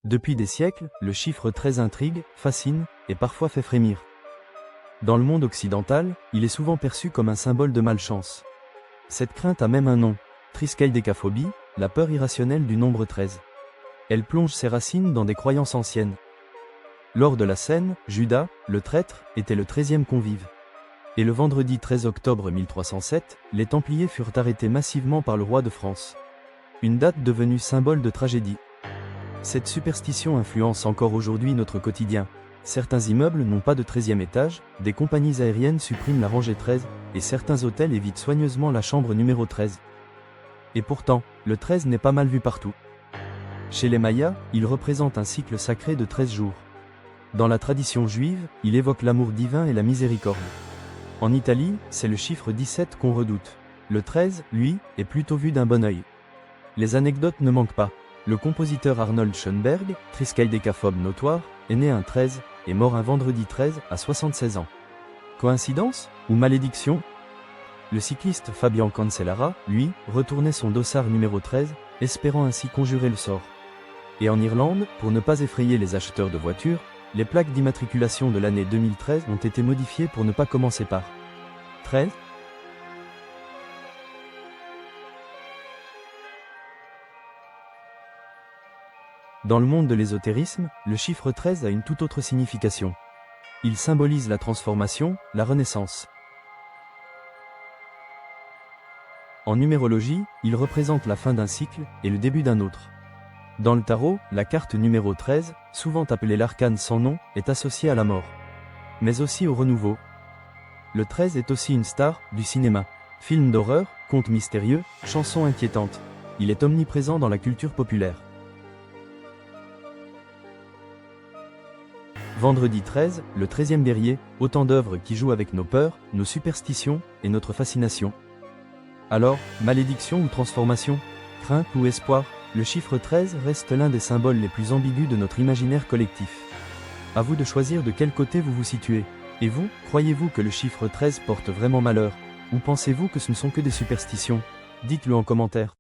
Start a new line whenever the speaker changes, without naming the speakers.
Depuis des siècles, le chiffre 13 intrigue, fascine, et parfois fait frémir. Dans le monde occidental, il est souvent perçu comme un symbole de malchance. Cette crainte a même un nom, triskaïdécaphobie, la peur irrationnelle du nombre 13. Elle plonge ses racines dans des croyances anciennes. Lors de la scène, Judas, le traître, était le 13e convive. Et le vendredi 13 octobre 1307, les Templiers furent arrêtés massivement par le roi de France. Une date devenue symbole de tragédie. Cette superstition influence encore aujourd'hui notre quotidien. Certains immeubles n'ont pas de 13e étage, des compagnies aériennes suppriment la rangée 13, et certains hôtels évitent soigneusement la chambre numéro 13. Et pourtant, le 13 n'est pas mal vu partout. Chez les Mayas, il représente un cycle sacré de 13 jours. Dans la tradition juive, il évoque l'amour divin et la miséricorde. En Italie, c'est le chiffre 17 qu'on redoute. Le 13, lui, est plutôt vu d'un bon œil. Les anecdotes ne manquent pas. Le compositeur Arnold Schoenberg, triskaïdécaphobe notoire, est né un 13, et mort un vendredi 13 à 76 ans. Coïncidence ou malédiction? Le cycliste Fabian Cancellara, lui, retournait son dossard numéro 13, espérant ainsi conjurer le sort. Et en Irlande, pour ne pas effrayer les acheteurs de voitures, les plaques d'immatriculation de l'année 2013 ont été modifiées pour ne pas commencer par 13. Dans le monde de l'ésotérisme, le chiffre 13 a une toute autre signification. Il symbolise la transformation, la renaissance. En numérologie, il représente la fin d'un cycle et le début d'un autre. Dans le tarot, la carte numéro 13, souvent appelée l'arcane sans nom, est associée à la mort, mais aussi au renouveau. Le 13 est aussi une star du cinéma. Films d'horreur, contes mystérieux, chansons inquiétantes. Il est omniprésent dans la culture populaire. Vendredi 13, le 13e berrier, autant d'œuvres qui jouent avec nos peurs, nos superstitions et notre fascination. Alors, malédiction ou transformation, crainte ou espoir, le chiffre 13 reste l'un des symboles les plus ambigus de notre imaginaire collectif. À vous de choisir de quel côté vous vous situez. Et vous, croyez-vous que le chiffre 13 porte vraiment malheur? Ou pensez-vous que ce ne sont que des superstitions? Dites-le en commentaire.